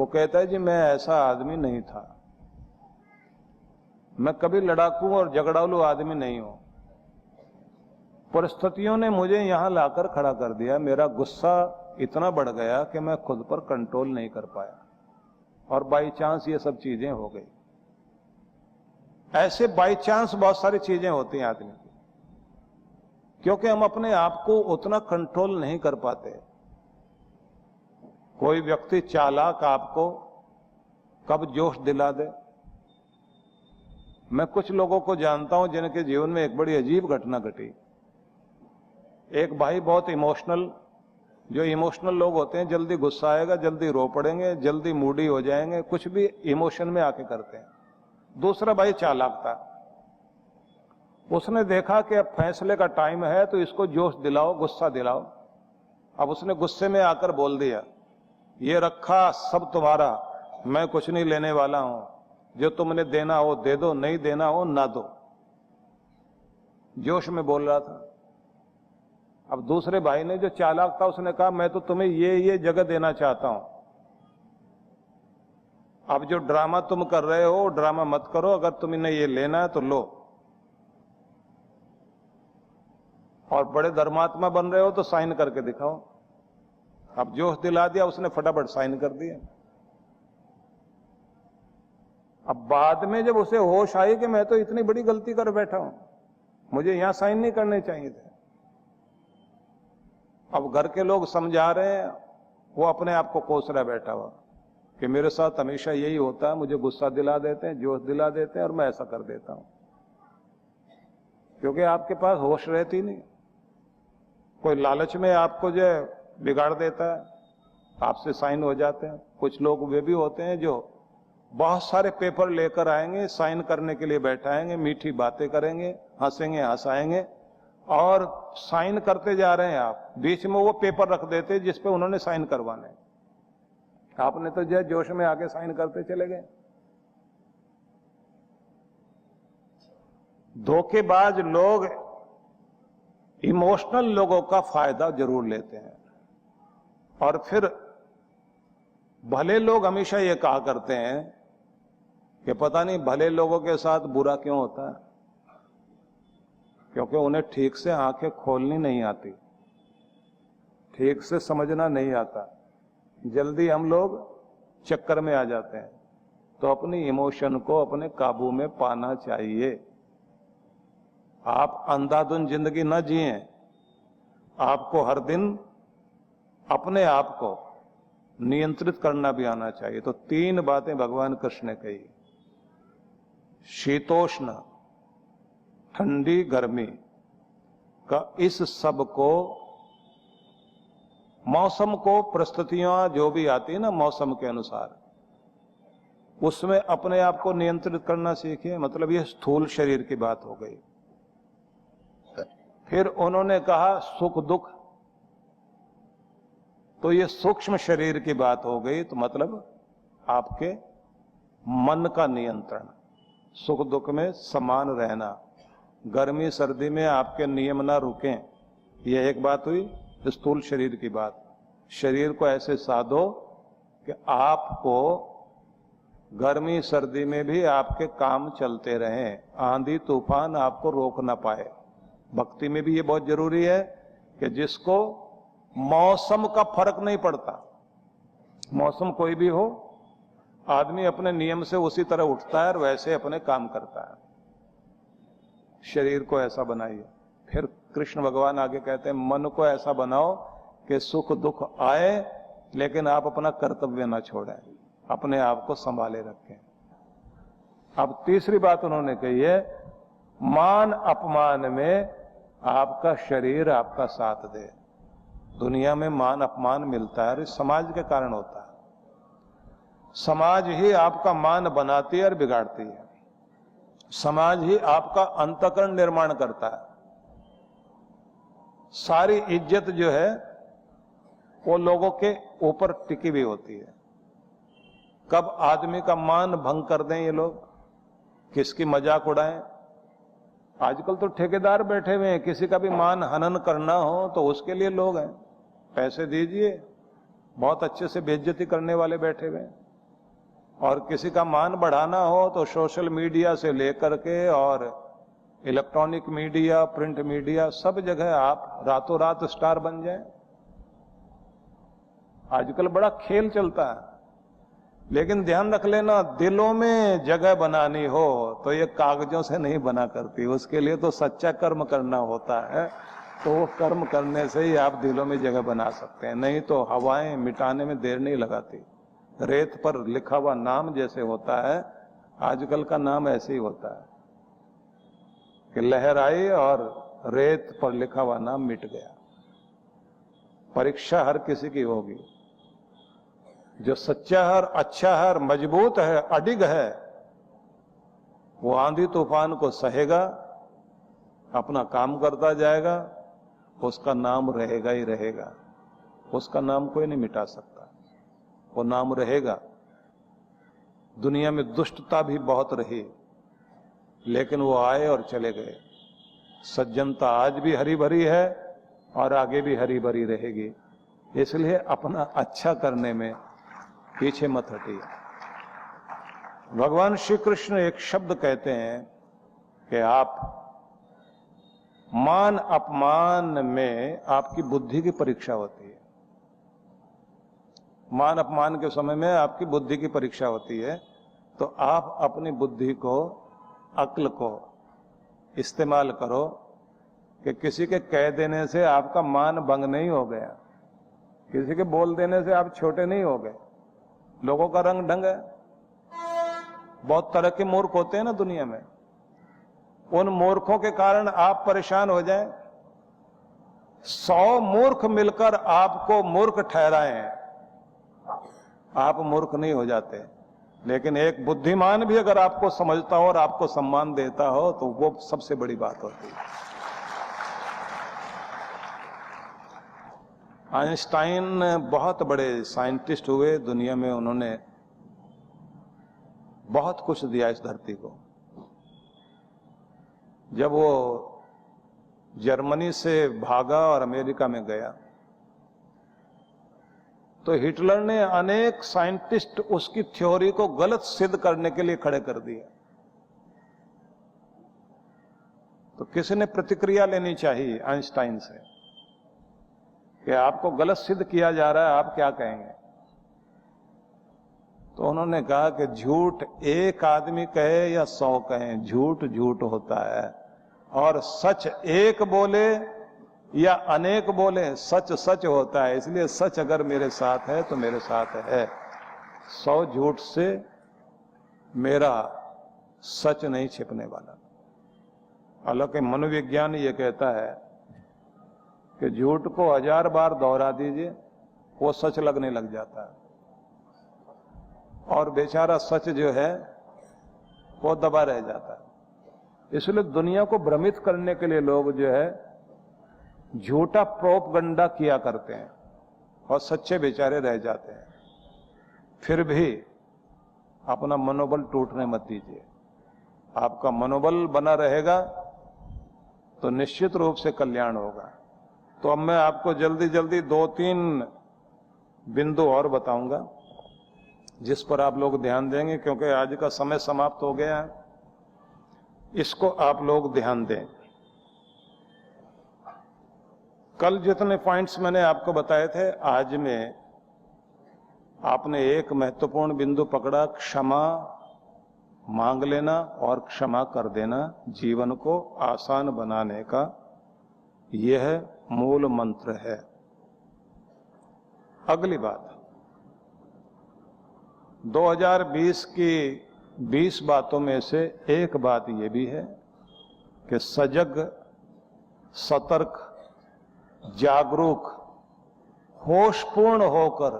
वो कहता है जी मैं ऐसा आदमी नहीं था, मैं कभी लड़ाकू और झगड़ालू आदमी नहीं हूं। परिस्थितियों ने मुझे यहां लाकर खड़ा कर दिया, मेरा गुस्सा इतना बढ़ गया कि मैं खुद पर कंट्रोल नहीं कर पाया और बाई चांस ये सब चीजें हो गई। ऐसे बाई चांस बहुत सारी चीजें होती हैं आदमी की, क्योंकि हम अपने आप को उतना कंट्रोल नहीं कर पाते। कोई व्यक्ति चालाक आपको कब जोश दिला दे। मैं कुछ लोगों को जानता हूं जिनके जीवन में एक बड़ी अजीब घटना घटी। एक भाई बहुत इमोशनल, जो इमोशनल लोग होते हैं जल्दी गुस्सा आएगा, जल्दी रो पड़ेंगे, जल्दी मूडी हो जाएंगे, कुछ भी इमोशन में आके करते हैं। दूसरा भाई चालाक था, उसने देखा कि अब फैसले का टाइम है तो इसको जोश दिलाओ, गुस्सा दिलाओ। अब उसने गुस्से में आकर बोल दिया, ये रखा सब तुम्हारा, मैं कुछ नहीं लेने वाला हूं, जो तुमने देना हो दे दो, नहीं देना हो ना दो। जोश में बोल रहा था। अब दूसरे भाई ने जो चालाक था उसने कहा, मैं तो तुम्हें ये जगह देना चाहता हूं, अब जो ड्रामा तुम कर रहे हो ड्रामा मत करो, अगर तुम्हें ये लेना है तो लो, और बड़े धर्मात्मा बन रहे हो तो साइन करके दिखाओ। अब जोश दिला दिया उसने, फटाफट साइन कर दिया। अब बाद में जब उसे होश आई कि मैं तो इतनी बड़ी गलती कर बैठा हूं, मुझे यहां साइन नहीं करने चाहिए थे। अब घर के लोग समझा रहे हैं, वो अपने आप को कोस रहा बैठा हुआ कि मेरे साथ हमेशा यही होता है, मुझे गुस्सा दिला देते हैं, जोश दिला देते हैं और मैं ऐसा कर देता हूं। क्योंकि आपके पास होश रहती नहीं, कोई लालच में आपको जो बिगाड़ देता है, आपसे साइन हो जाते हैं। कुछ लोग वे भी होते हैं जो बहुत सारे पेपर लेकर आएंगे, साइन करने के लिए बैठाएंगे, मीठी बातें करेंगे, हंसेंगे हंसाएंगे, और साइन करते जा रहे हैं आप, बीच में वो पेपर रख देते जिस पे उन्होंने साइन करवाने, आपने तो जो जोश में आके साइन करते चले गए। धोखेबाज लोग इमोशनल लोगों का फायदा जरूर लेते हैं, और फिर भले लोग हमेशा ये कहा करते हैं कि पता नहीं भले लोगों के साथ बुरा क्यों होता है, क्योंकि उन्हें ठीक से आंखें खोलनी नहीं आती, ठीक से समझना नहीं आता, जल्दी हम लोग चक्कर में आ जाते हैं। तो अपनी इमोशन को अपने काबू में पाना चाहिए। आप अंधाधुंध जिंदगी न जिए, आपको हर दिन अपने आप को नियंत्रित करना भी आना चाहिए। तो 3 बातें भगवान कृष्ण ने कही, शीतोष्ण, ठंडी गर्मी का, इस सब को, मौसम को, परिस्थितियां जो भी आती है ना मौसम के अनुसार, उसमें अपने आप को नियंत्रित करना सीखिए। मतलब यह स्थूल शरीर की बात हो गई। फिर उन्होंने कहा सुख दुख, तो ये सूक्ष्म शरीर की बात हो गई। तो मतलब आपके मन का नियंत्रण, सुख दुख में समान रहना, गर्मी सर्दी में आपके नियम ना रुकें, यह एक बात हुई स्थूल शरीर की बात। शरीर को ऐसे साधो कि आपको गर्मी सर्दी में भी आपके काम चलते रहें, आंधी तूफान आपको रोक ना पाए। भक्ति में भी ये बहुत जरूरी है कि जिसको मौसम का फर्क नहीं पड़ता, मौसम कोई भी हो, आदमी अपने नियम से उसी तरह उठता है और वैसे अपने काम करता है। शरीर को ऐसा बनाइए। फिर कृष्ण भगवान आगे कहते हैं मन को ऐसा बनाओ कि सुख दुख आए लेकिन आप अपना कर्तव्य ना छोड़ें, अपने आप को संभाले रखें। अब तीसरी बात उन्होंने कही है, मान अपमान में आपका शरीर आपका साथ दे। दुनिया में मान अपमान मिलता है, समाज के कारण होता है। समाज ही आपका मान बनाती है और बिगाड़ती है। समाज ही आपका अंतःकरण निर्माण करता है। सारी इज्जत जो है वो लोगों के ऊपर टिकी हुई होती है। कब आदमी का मान भंग कर दें ये लोग, किसकी मजाक उड़ाएं। आजकल तो ठेकेदार बैठे हुए हैं, किसी का भी मान हनन करना हो तो उसके लिए लोग हैं, पैसे दीजिए, बहुत अच्छे से बेइज्जती करने वाले बैठे हुए हैं। और किसी का मान बढ़ाना हो तो सोशल मीडिया से लेकर के और इलेक्ट्रॉनिक मीडिया, प्रिंट मीडिया, सब जगह आप रातों रात स्टार बन जाएं। आजकल बड़ा खेल चलता है, लेकिन ध्यान रख लेना, दिलों में जगह बनानी हो तो ये कागजों से नहीं बना करती, उसके लिए तो सच्चा कर्म करना होता है। तो वो कर्म करने से ही आप दिलों में जगह बना सकते हैं, नहीं तो हवाएं मिटाने में देर नहीं लगाती। रेत पर लिखा हुआ नाम जैसे होता है, आजकल का नाम ऐसे ही होता है कि लहर आई और रेत पर लिखा हुआ नाम मिट गया। परीक्षा हर किसी की होगी। जो सच्चा है, अच्छा है, मजबूत है, अडिग है, वो आंधी तूफान को सहेगा, अपना काम करता जाएगा, उसका नाम रहेगा ही रहेगा। उसका नाम कोई नहीं मिटा सकता, वो नाम रहेगा। दुनिया में दुष्टता भी बहुत रही, लेकिन वो आए और चले गए। सज्जनता आज भी हरी भरी है और आगे भी हरी भरी रहेगी। इसलिए अपना अच्छा करने में पीछे मत हटिए। भगवान श्री कृष्ण एक शब्द कहते हैं कि आप मान अपमान में आपकी बुद्धि की परीक्षा होती है। मान अपमान के समय में आपकी बुद्धि की परीक्षा होती है, तो आप अपनी बुद्धि को, अक्ल को इस्तेमाल करो कि किसी के कह देने से आपका मान भंग नहीं हो गया, किसी के बोल देने से आप छोटे नहीं हो गए। लोगों का रंग ढंग है, बहुत तरह के मूर्ख होते हैं ना दुनिया में। उन मूर्खों के कारण आप परेशान हो जाएं। 100 मूर्ख मिलकर आपको मूर्ख ठहराएं, आप मूर्ख नहीं हो जाते। लेकिन एक बुद्धिमान भी अगर आपको समझता हो और आपको सम्मान देता हो तो वो सबसे बड़ी बात होती है। आइंस्टाइन बहुत बड़े साइंटिस्ट हुए दुनिया में, उन्होंने बहुत कुछ दिया इस धरती को। जब वो जर्मनी से भागा और अमेरिका में गया तो हिटलर ने अनेक साइंटिस्ट उसकी थ्योरी को गलत सिद्ध करने के लिए खड़े कर दिए। तो किसी ने प्रतिक्रिया लेनी चाहिए आइंस्टाइन से कि आपको गलत सिद्ध किया जा रहा है, आप क्या कहेंगे? तो उन्होंने कहा कि झूठ एक आदमी कहे या 100 कहें, झूठ झूठ होता है, और सच एक बोले या अनेक बोले, सच सच होता है। इसलिए सच अगर मेरे साथ है तो मेरे साथ है, 100 झूठ से मेरा सच नहीं छिपने वाला। हालांकि मनोविज्ञान ये कहता है कि झूठ को 1000 बार दोहरा दीजिए, वो सच लगने लग जाता है, और बेचारा सच जो है वो दबा रह जाता है। इसलिए दुनिया को भ्रमित करने के लिए लोग जो है झूठा प्रोपगंडा किया करते हैं और सच्चे बेचारे रह जाते हैं। फिर भी अपना मनोबल टूटने मत दीजिए। आपका मनोबल बना रहेगा तो निश्चित रूप से कल्याण होगा। तो अब मैं आपको जल्दी जल्दी 2-3 बिंदु और बताऊंगा जिस पर आप लोग ध्यान देंगे, क्योंकि आज का समय समाप्त हो गया है। इसको आप लोग ध्यान दें। कल जितने पॉइंट्स मैंने आपको बताए थे, आज में आपने एक महत्वपूर्ण बिंदु पकड़ा, क्षमा मांग लेना और क्षमा कर देना जीवन को आसान बनाने का यह मूल मंत्र है। अगली बात, 2020 की 20 बातों में से एक बात यह भी है कि सजग, सतर्क, जागरूक, होशपूर्ण होकर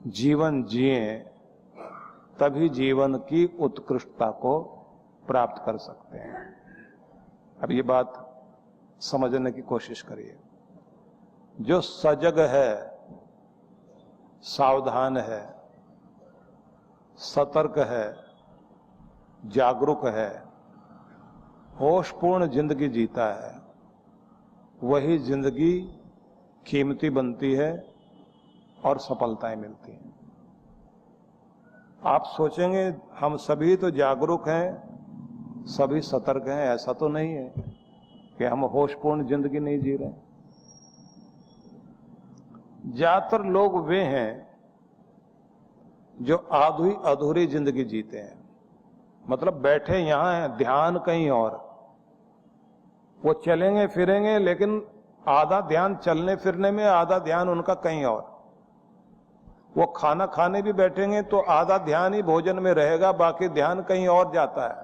जीवन जिएं, तभी जीवन की उत्कृष्टता को प्राप्त कर सकते हैं। अब ये बात समझने की कोशिश करिए। जो सजग है, सावधान है, सतर्क है, जागरूक है, होशपूर्ण जिंदगी जीता है, वही जिंदगी कीमती बनती है और सफलताएं मिलती हैं। आप सोचेंगे हम सभी तो जागरूक हैं, सभी सतर्क हैं, ऐसा तो नहीं है कि हम होशपूर्ण जिंदगी नहीं जी रहे। ज्यादातर लोग वे हैं जो आधी अधूरी जिंदगी जीते हैं, मतलब बैठे यहां हैं, ध्यान कहीं और। वो चलेंगे फिरेंगे लेकिन आधा ध्यान चलने फिरने में, आधा ध्यान उनका कहीं और। वो खाना खाने भी बैठेंगे तो आधा ध्यान ही भोजन में रहेगा, बाकी ध्यान कहीं और जाता है।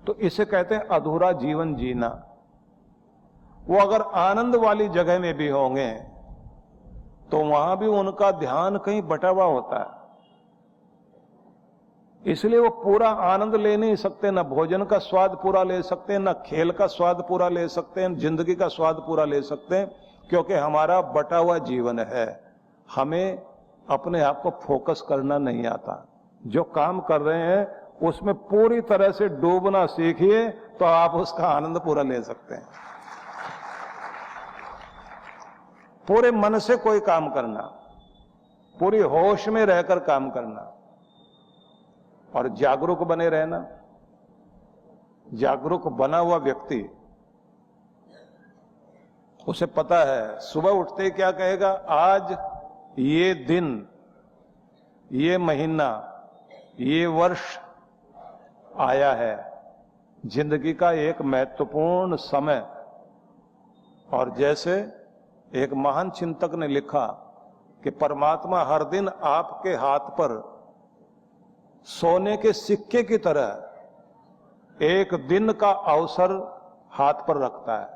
तो इसे कहते हैं अधूरा जीवन जीना। वो अगर आनंद वाली जगह में भी होंगे तो वहां भी उनका ध्यान कहीं बटा हुआ होता है, इसलिए वो पूरा आनंद ले नहीं सकते, ना भोजन का स्वाद पूरा ले सकते हैं, ना खेल का स्वाद पूरा ले सकते हैं, जिंदगी का स्वाद पूरा ले सकते हैं, क्योंकि हमारा बटा हुआ जीवन है। हमें अपने आप को फोकस करना नहीं आता। जो काम कर रहे हैं उसमें पूरी तरह से डूबना सीखिए तो आप उसका आनंद पूरा ले सकते हैं। पूरे मन से कोई काम करना, पूरी होश में रहकर काम करना और जागरूक बने रहना। जागरूक बना हुआ व्यक्ति, उसे पता है सुबह उठते ही क्या कहेगा, आज ये दिन, ये महीना, ये वर्ष आया है, जिंदगी का एक महत्वपूर्ण समय। और जैसे एक महान चिंतक ने लिखा कि परमात्मा हर दिन आपके हाथ पर सोने के सिक्के की तरह एक दिन का अवसर हाथ पर रखता है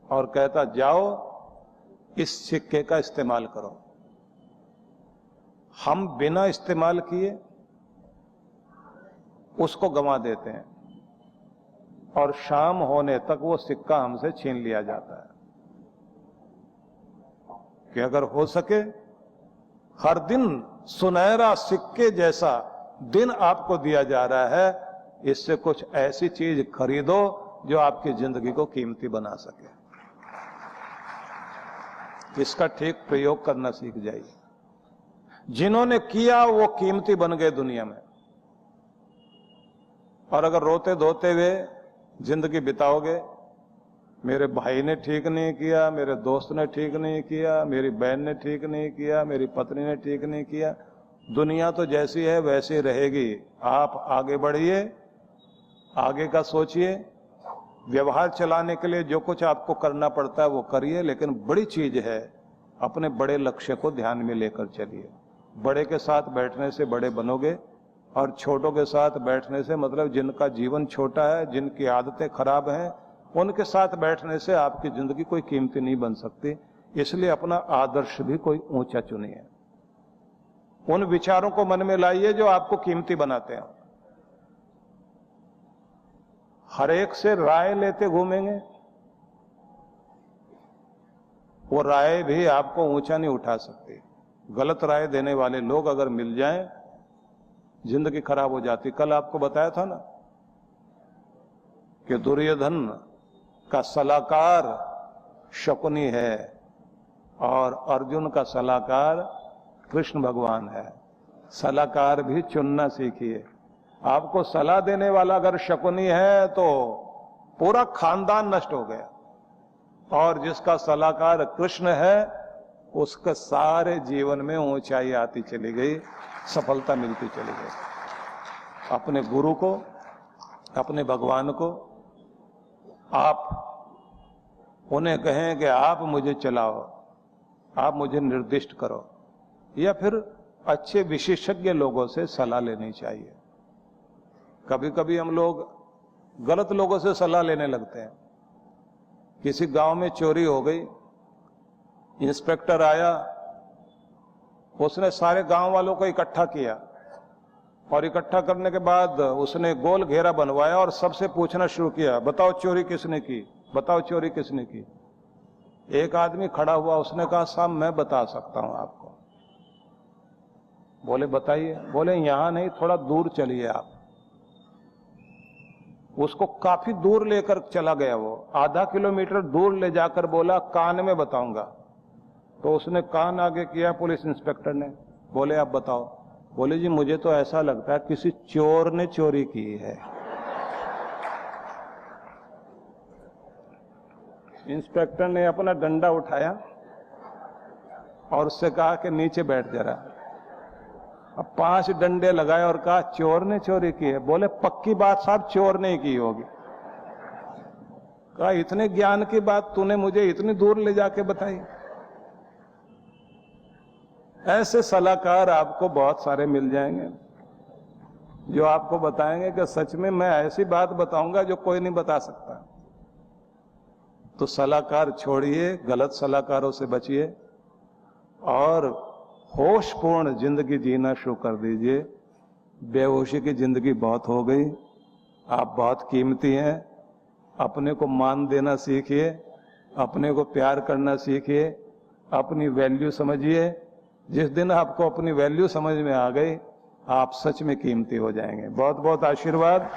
और कहता, जाओ इस सिक्के का इस्तेमाल करो। हम बिना इस्तेमाल किए उसको गंवा देते हैं और शाम होने तक वो सिक्का हमसे छीन लिया जाता है। कि अगर हो सके हर दिन सुनहरा सिक्के जैसा दिन आपको दिया जा रहा है, इससे कुछ ऐसी चीज खरीदो जो आपकी जिंदगी को कीमती बना सके। इसका ठीक प्रयोग करना सीख जाइए। जिन्होंने किया वो कीमती बन गए दुनिया में। और अगर रोते धोते हुए जिंदगी बिताओगे, मेरे भाई ने ठीक नहीं किया, मेरे दोस्त ने ठीक नहीं किया, मेरी बहन ने ठीक नहीं किया, मेरी पत्नी ने ठीक नहीं किया, दुनिया तो जैसी है वैसी रहेगी। आप आगे बढ़िए, आगे का सोचिए, व्यवहार चलाने के लिए जो कुछ आपको करना पड़ता है वो करिए, लेकिन बड़ी चीज है अपने बड़े लक्ष्य को ध्यान में लेकर चलिए। बड़े के साथ बैठने से बड़े बनोगे और छोटों के साथ बैठने से, मतलब जिनका जीवन छोटा है, जिनकी आदतें खराब हैं, उनके साथ बैठने से आपकी जिंदगी कोई कीमती नहीं बन सकती। इसलिए अपना आदर्श भी कोई ऊंचा चुनिए। उन विचारों को मन में लाइए जो आपको कीमती बनाते हैं। हर एक से राय लेते घूमेंगे, वो राय भी आपको ऊंचा नहीं उठा सकती। गलत राय देने वाले लोग अगर मिल जाएं, जिंदगी खराब हो जाती। कल आपको बताया था ना कि दुर्योधन का सलाहकार शकुनी है और अर्जुन का सलाहकार कृष्ण भगवान है। सलाहकार भी चुनना सीखिए। आपको सलाह देने वाला अगर शकुनी है तो पूरा खानदान नष्ट हो गया, और जिसका सलाहकार कृष्ण है उसके सारे जीवन में ऊंचाई आती चली गई, सफलता मिलती चली गई। अपने गुरु को, अपने भगवान को आप उन्हें कहें कि आप मुझे चलाओ, आप मुझे निर्दिष्ट करो, या फिर अच्छे विशेषज्ञ लोगों से सलाह लेनी चाहिए। कभी कभी हम लोग गलत लोगों से सलाह लेने लगते हैं। किसी गांव में चोरी हो गई, इंस्पेक्टर आया, उसने सारे गांव वालों को इकट्ठा किया और इकट्ठा करने के बाद उसने गोल घेरा बनवाया और सबसे पूछना शुरू किया, बताओ चोरी किसने की, बताओ चोरी किसने की। एक आदमी खड़ा हुआ, उसने कहा साहब मैं बता सकता हूं आपको। बोले बताइए। बोले यहां नहीं, थोड़ा दूर चलिए आप। उसको काफी दूर लेकर चला गया, वो आधा किलोमीटर दूर ले जाकर बोला कान में बताऊंगा। तो उसने कान आगे किया पुलिस इंस्पेक्टर ने, बोले आप बताओ। बोले जी मुझे तो ऐसा लगता है किसी चोर ने चोरी की है। इंस्पेक्टर ने अपना डंडा उठाया और उससे कहा कि नीचे बैठ जरा। अब 5 डंडे लगाए और कहा चोर ने चोरी की है। बोले पक्की बात साहब, चोर ने की होगी। कहा इतने ज्ञान की बात तूने मुझे इतनी दूर ले जाके बताई। ऐसे सलाहकार आपको बहुत सारे मिल जाएंगे जो आपको बताएंगे कि सच में मैं ऐसी बात बताऊंगा जो कोई नहीं बता सकता। तो सलाहकार छोड़िए, गलत सलाहकारों से बचिए और होशपूर्ण जिंदगी जीना शुरू कर दीजिए। बेहोशी की जिंदगी बहुत हो गई। आप बहुत कीमती हैं। अपने को मान देना सीखिए, अपने को प्यार करना सीखिए, अपनी वैल्यू समझिए। जिस दिन आपको अपनी वैल्यू समझ में आ गई, आप सच में कीमती हो जाएंगे। बहुत बहुत आशीर्वाद।